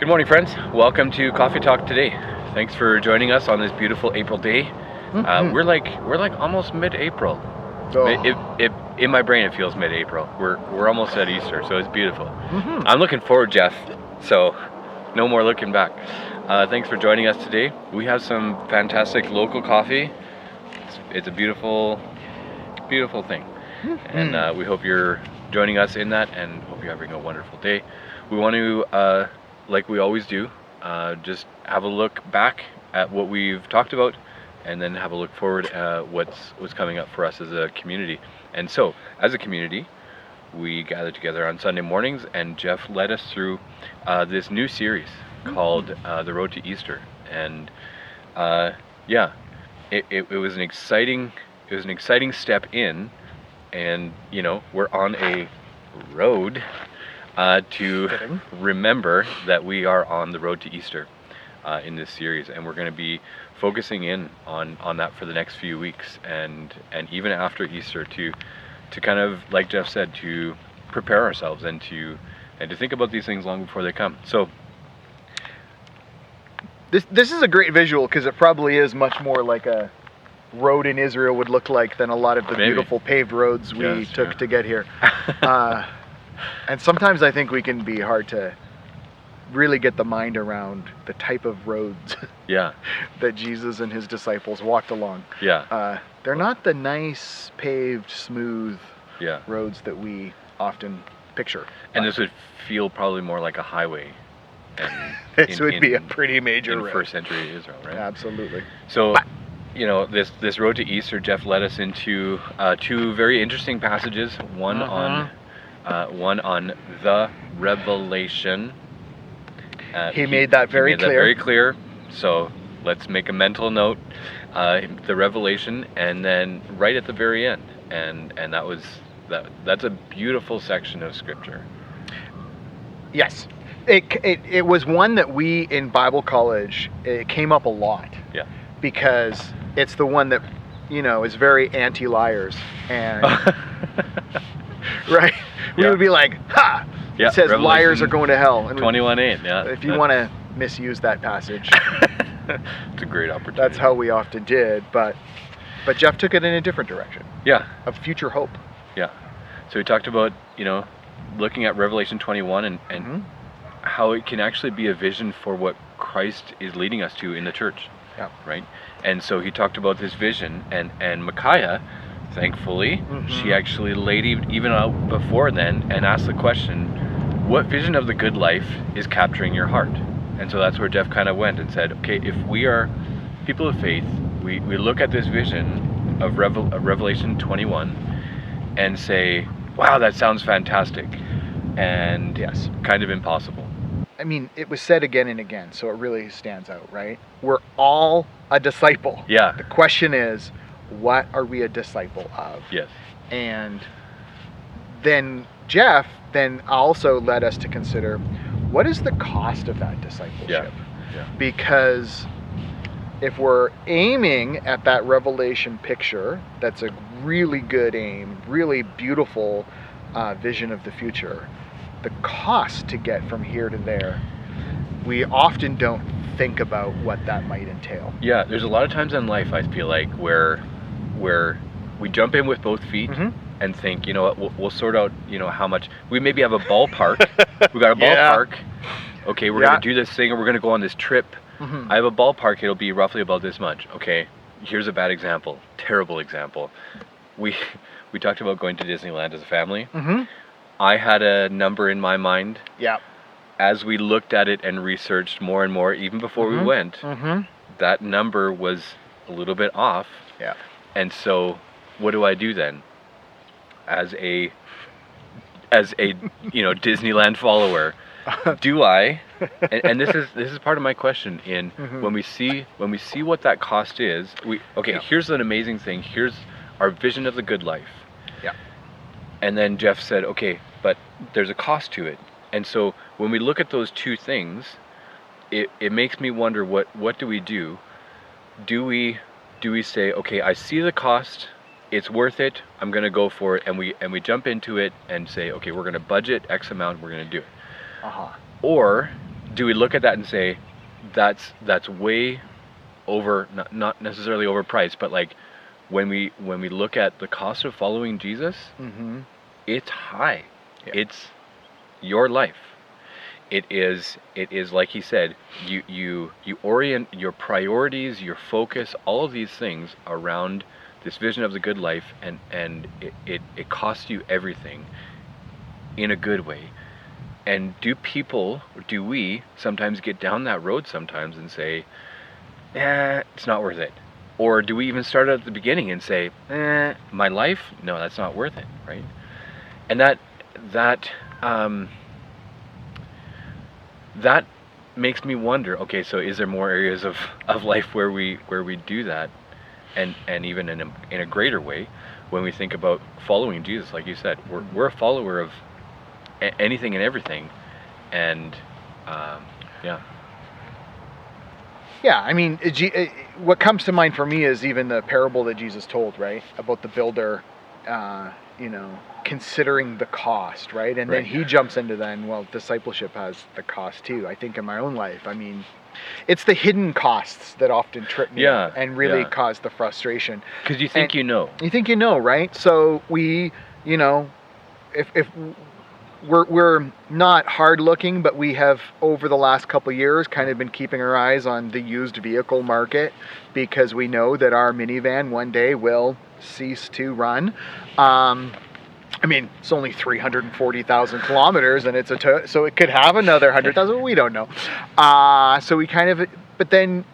Good morning, friends. Welcome to Coffee Talk today. Thanks for joining us on this beautiful April day. We're like almost mid-April. In my brain, it feels mid-April. We're almost at Easter, so it's beautiful. I'm looking forward, Jeff. So no more looking back. Thanks for joining us today. We have some fantastic local coffee. It's a beautiful, beautiful thing, and we hope you're joining us in that, and hope you're having a wonderful day. We want to, like we always do, just have a look back at what we've talked about, and then have a look forward at what's coming up for us as a community. And so, as a community, we gather together on Sunday mornings, and Jeff led us through this new series called The Road to Easter. And it was an exciting step in, and we're on a road to remember that we are on the road to Easter in this series, and we're going to be focusing in on that for the next few weeks, and even after Easter, to kind of, like Jeff said, to prepare ourselves and to think about these things long before they come. So this is a great visual, because it probably is much more like a road in Israel would look like than a lot of the beautiful paved roads we took to get here. And sometimes I think we can be hard to really get the mind around the type of roads that Jesus and his disciples walked along. They're not the nice, paved, smooth roads that we often picture. And this would feel probably more like a highway. And this would be a pretty major road. In first century Israel, right? Absolutely. So, this road to Easter, Jeff led us into two very interesting passages. One on the Revelation. He made that very clear. So let's make a mental note. The Revelation, and then right at the very end, and that's a beautiful section of Scripture. Yes, it was one that we in Bible college, it came up a lot. Yeah. Because it's the one that is very anti-liars, and right. We would be like, ha! It says Revelation liars are going to hell. And 21:8, yeah. If you want to misuse that passage, it's a great opportunity. That's how we often did, but Jeff took it in a different direction. Yeah. Of future hope. Yeah. So we talked about, looking at Revelation 21 and how it can actually be a vision for what Christ is leading us to in the church. Yeah. Right? And so he talked about this vision, and Micaiah, thankfully, she actually laid even out before then and asked the question, what vision of the good life is capturing your heart? And so that's where Jeff kind of went and said, okay, if we are people of faith, we look at this vision of Revelation 21 and say, wow, that sounds fantastic, and kind of impossible. I mean, it was said again and again, so it really stands out, right? We're all a disciple. Yeah. The question is, what are we a disciple of? Yes. And then Jeff also led us to consider, what is the cost of that discipleship? Yeah. Because if we're aiming at that Revelation picture, that's a really good aim, really beautiful vision of the future. The cost to get from here to there, we often don't think about what that might entail. Yeah, there's a lot of times in life, I feel like, where we jump in with both feet and think, you know what, we'll sort out, how much. We maybe have a ballpark. We got a ballpark. Okay, we're going to do this thing, or we're going to go on this trip. I have a ballpark. It'll be roughly about this much. Okay, here's a bad example. Terrible example. We talked about going to Disneyland as a family. I had a number in my mind. Yeah. As we looked at it and researched more and more, even before we went, that number was a little bit off. Yeah. And so, what do I do then? As a Disneyland follower, do I? And this is part of my question. When we see what that cost is, here's an amazing thing. Here's our vision of the good life. Yeah. And then Jeff said, okay, but there's a cost to it. And so when we look at those two things, it makes me wonder, what do we do? Do we say, okay, I see the cost, it's worth it, I'm going to go for it, and we jump into it and say, okay, we're going to budget X amount, we're going to do it. Uh-huh. Or do we look at that and say that's way over, not necessarily overpriced, but like when we look at the cost of following Jesus, it's high. Yeah. It's your life. It is like he said, you orient your priorities, your focus, all of these things around this vision of the good life, and it costs you everything in a good way. And do we sometimes get down that road sometimes and say, it's not worth it? Or do we even start at the beginning and say, my life? No, that's not worth it, right? And that makes me wonder, okay, so is there more areas of life where we do that, and even in a greater way when we think about following Jesus? Like you said, we're a follower of anything and everything, and yeah, I mean, what comes to mind for me is even the parable that Jesus told, right, about the builder, considering the cost, right? And then he jumps into discipleship has the cost too. I think in my own life, I mean, it's the hidden costs that often trip me and really cause the frustration. Because you think you know. You think you know, right? So we, if we're not hard looking, but we have over the last couple of years kind of been keeping our eyes on the used vehicle market, because we know that our minivan one day will cease to run. I mean, it's only 340,000 kilometers, and so it could have another 100,000. We don't know. So we but then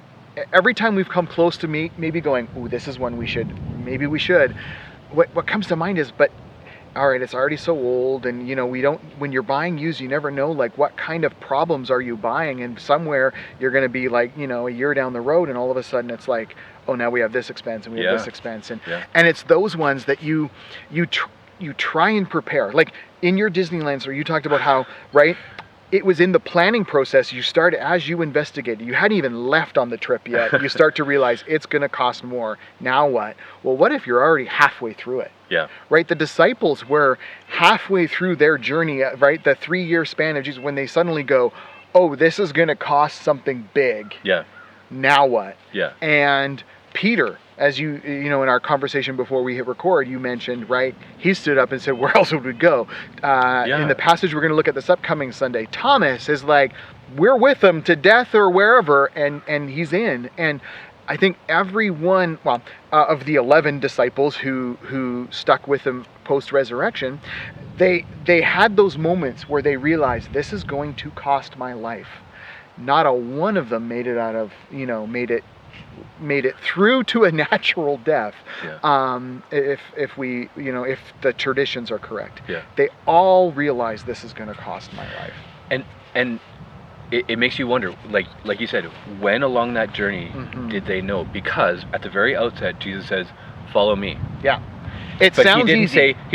every time we've come close to maybe going, ooh, this is one we should. What comes to mind is, but all right, it's already so old, and when you're buying used, you never know like what kind of problems are you buying, and somewhere you're going to be like, a year down the road, and all of a sudden it's like, oh, now we have this expense and we have this expense, and it's those ones that you try and prepare. Like in your Disneyland story, you talked about how, right, it was in the planning process. You started, as you investigated, you hadn't even left on the trip yet. You start to realize it's going to cost more. Now what? Well, what if you're already halfway through it? Yeah. Right? The disciples were halfway through their journey, right? The 3-year span of Jesus, when they suddenly go, oh, this is going to cost something big. Yeah. Now what? Yeah. And Peter, as you in our conversation before we hit record, you mentioned, right, he stood up and said, where else would we go? In the passage we're going to look at this upcoming Sunday, Thomas is like, we're with him to death or wherever, and he's in. And I think every one, of the 11 disciples who stuck with him post-resurrection, they had those moments where they realized, this is going to cost my life. Not a one of them made it out of, made it through to a natural death. If the traditions are correct. They all realize this is going to cost my life. And it makes you wonder, like you said, when along that journey did they know? Because at the very outset, Jesus says, follow me. Yeah. But he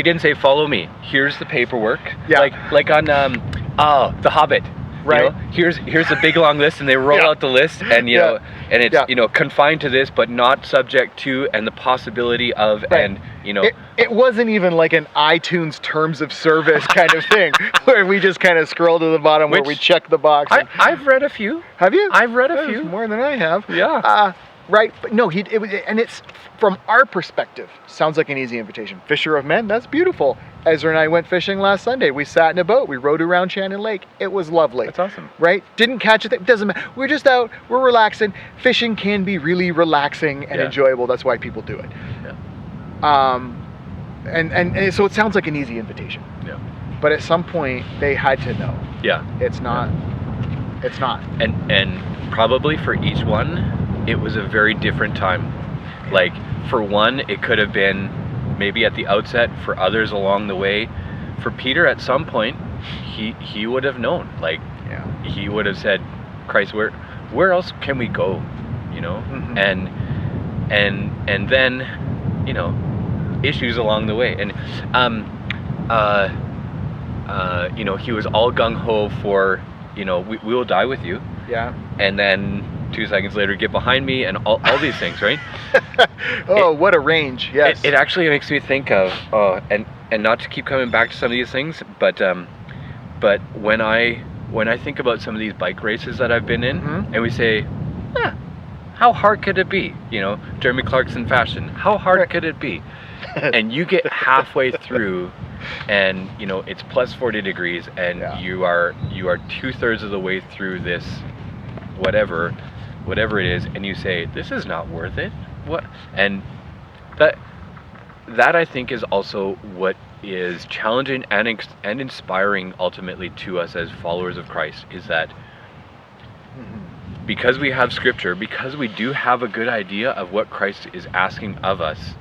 didn't say follow me, here's the paperwork. Like on The Hobbit. Right. Here's a big long list, and they roll out the list, and and it's confined to this, but not subject to, and the possibility of, and it wasn't even like an iTunes terms of service kind of thing where we just kind of scroll to the bottom where we check the box. I've read a few. Have you? I've read a few more than I have. Yeah. Right, but no, and it's from our perspective, sounds like an easy invitation. Fisher of men, that's beautiful. Ezra and I went fishing last Sunday. We sat in a boat. We rowed around Shannon Lake. It was lovely. That's awesome. Right? Didn't catch it. Doesn't matter. We're just out. We're relaxing. Fishing can be really relaxing and enjoyable. That's why people do it. Yeah. And so it sounds like an easy invitation. Yeah. But at some point, they had to know. Yeah. It's not. Yeah. It's not. And probably for each one, it was a very different time. Like, for one, it could have been maybe at the outset. For others along the way. For Peter, at some point, he would have known. Like, he would have said, Christ, where else can we go? And then, issues along the way. And, he was all gung-ho for, we will die with you. Yeah. And then 2 seconds later, get behind me, and all these things, right? What a range! Yes. It actually makes me think of, and not to keep coming back to some of these things, but when I when I think about some of these bike races that I've been in, Mm-hmm. and we say, how hard could it be? You know, Jeremy Clarkson fashion. How hard could it be? And you get halfway through, and you know it's plus 40 degrees, and you are 2/3 of the way through this, whatever it is, and you say, this is not worth it. What? And that I think is also what is challenging and inspiring ultimately to us as followers of Christ, is that because we have scripture, because we do have a good idea of what Christ is asking of us,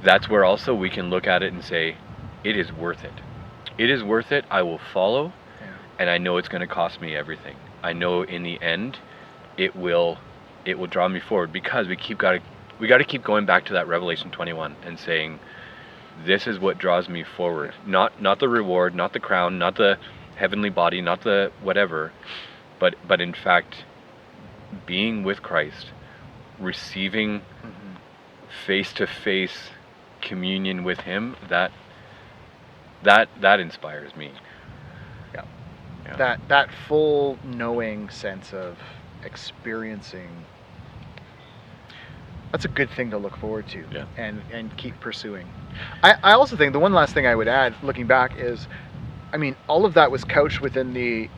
that's where also we can look at it and say, it is worth it. It is worth it. I will follow, and I know it's going to cost me everything. I know in the end, it will draw me forward, because we got to keep going back to that Revelation 21 and saying, this is what draws me forward. Not the reward, not the crown, not the heavenly body, not the whatever, but in fact, being with Christ, receiving face-to-face communion with Him, that inspires me. That full knowing sense of experiencing, that's a good thing to look forward to and keep pursuing. I also think the one last thing I would add, looking back, is, I mean, all of that was couched within the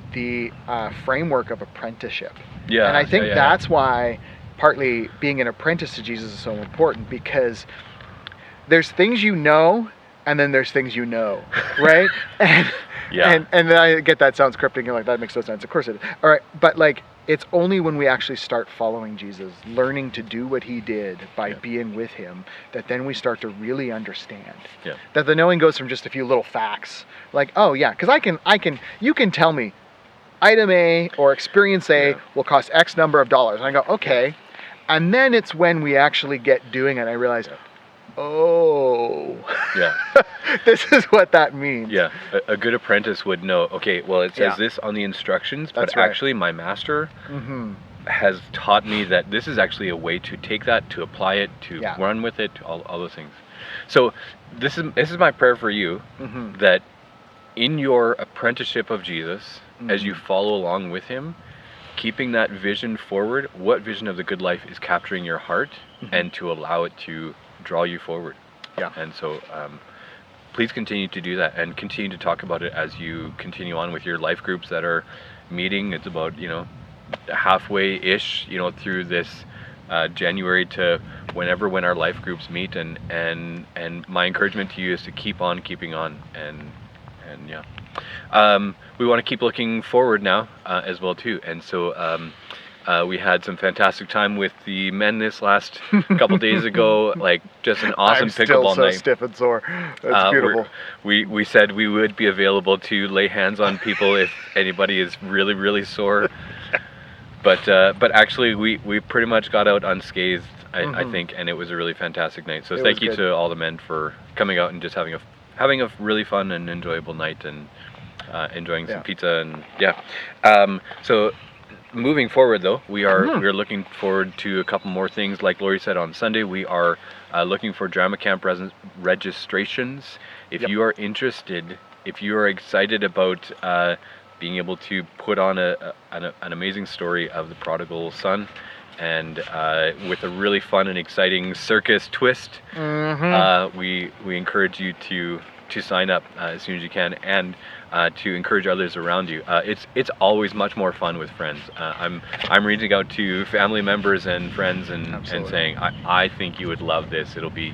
framework of apprenticeship. Yeah. And I think that's why partly being an apprentice to Jesus is so important, because there's things you know, and then there's things you know, right? And and I get that sounds cryptic, and you're like, that makes no sense. Of course it is. All right, but like, it's only when we actually start following Jesus, learning to do what He did by being with Him, that then we start to really understand. That the knowing goes from just a few little facts, like, oh yeah, because you can tell me, item A or experience A will cost X number of dollars, and I go, okay, and then it's when we actually get doing it, I realize, oh, this is what that means. Yeah, a good apprentice would know, okay, well, it says this on the instructions, but actually my master has taught me that this is actually a way to take that, to apply it, to run with it, all those things. So this is my prayer for you, that in your apprenticeship of Jesus, as you follow along with Him, keeping that vision forward, what vision of the good life is capturing your heart, and to allow it to draw you forward. And so please continue to do that, and continue to talk about it as you continue on with your life groups that are meeting. It's about, halfway-ish, through this January to when our life groups meet, and my encouragement to you is to keep on keeping on, and we want to keep looking forward now as well too. And so we had some fantastic time with the men this last couple days ago, like just an awesome pickleball night. I'm still so stiff and sore. That's beautiful. We said we would be available to lay hands on people if anybody is really, really sore. But actually we pretty much got out unscathed, I think, and it was a really fantastic night. So thank you to all the men for coming out and just having a really fun and enjoyable night, and enjoying some pizza, and so moving forward, though, we're looking forward to a couple more things. Like Lori said, on Sunday we are looking for Drama Camp registrations. If you are interested, if you are excited about being able to put on an amazing story of the prodigal son, and with a really fun and exciting circus twist, we encourage you to sign up as soon as you can, and to encourage others around you. It's always much more fun with friends. I'm reaching out to family members and friends and saying, I think you would love this. It'll be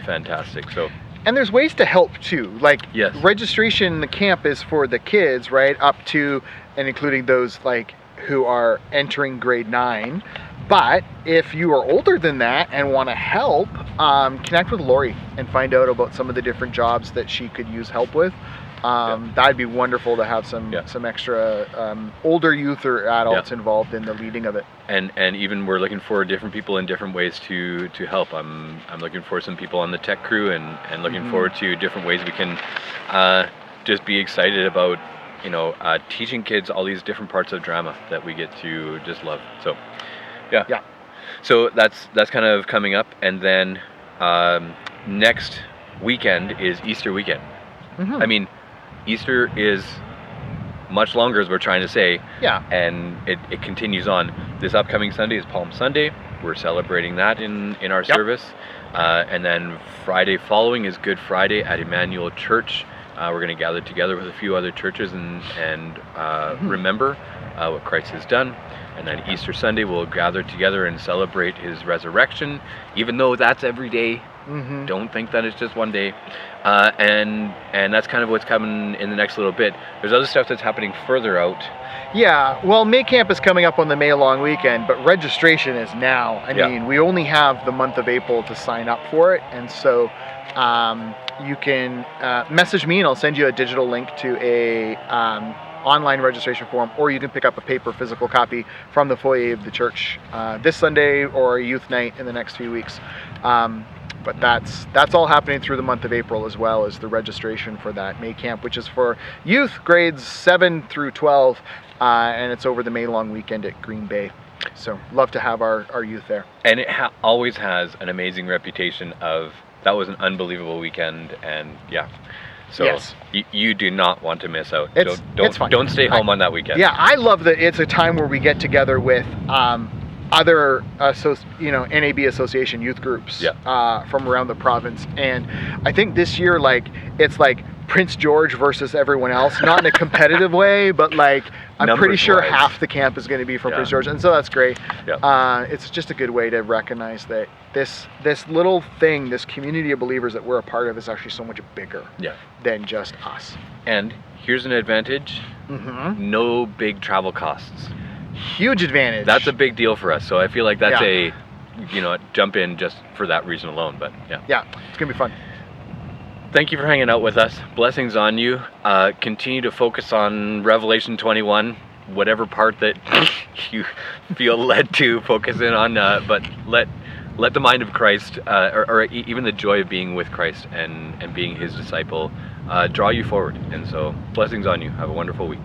fantastic. So. And there's ways to help too. Like registration in the camp is for the kids, right, up to and including those like who are entering grade 9. But if you are older than that and want to help, connect with Lori and find out about some of the different jobs that she could use help with. That'd be wonderful to have some extra older youth or adults involved in the leading of it. And even we're looking for different people in different ways to help. I'm looking for some people on the tech crew, and looking forward to different ways we can just be excited about teaching kids all these different parts of drama that we get to just love. So so that's kind of coming up, and then next weekend is Easter weekend. I mean, Easter is much longer, as we're trying to say. Yeah. And it continues on. This upcoming Sunday is Palm Sunday. We're celebrating that in our service. And then Friday following is Good Friday at Emmanuel Church. We're going to gather together with a few other churches and remember what Christ has done. And then Easter Sunday, we'll gather together and celebrate his resurrection, even though that's every day. Don't think that it's just one day. And that's kind of what's coming in the next little bit. There's other stuff that's happening further out. Yeah, well, May Camp is coming up on the May long weekend, but registration is now. I mean, we only have the month of April to sign up for it, and so you can message me and I'll send you a digital link to a online registration form, or you can pick up a paper physical copy from the foyer of the church this Sunday or a youth night in the next few weeks. But that's all happening through the month of April, as well as the registration for that May Camp, which is for youth grades 7 through 12, and it's over the May long weekend at Green Bay. So love to have our youth there. And it always has an amazing reputation of, that was an unbelievable weekend, and so yes. you do not want to miss out. It's fun. Don't stay home on that weekend. Yeah, I love that it's a time where we get together with other NAB association youth groups from around the province, and I think this year it's like Prince George versus everyone else, not in a competitive way, but like I'm pretty sure half the camp is going to be from Prince George, and so that's great. It's just a good way to recognize that this little thing, this community of believers that we're a part of, is actually so much bigger than just us. And here's an advantage: no big travel costs. Huge advantage. That's a big deal for us. So I feel like that's a jump in just for that reason alone. But it's gonna be fun. Thank you for hanging out with us. Blessings on you. Continue to focus on Revelation 21, whatever part that you feel led to focus in on. But let the mind of Christ, or even the joy of being with Christ and being his disciple, draw you forward. And so blessings on you. Have a wonderful week.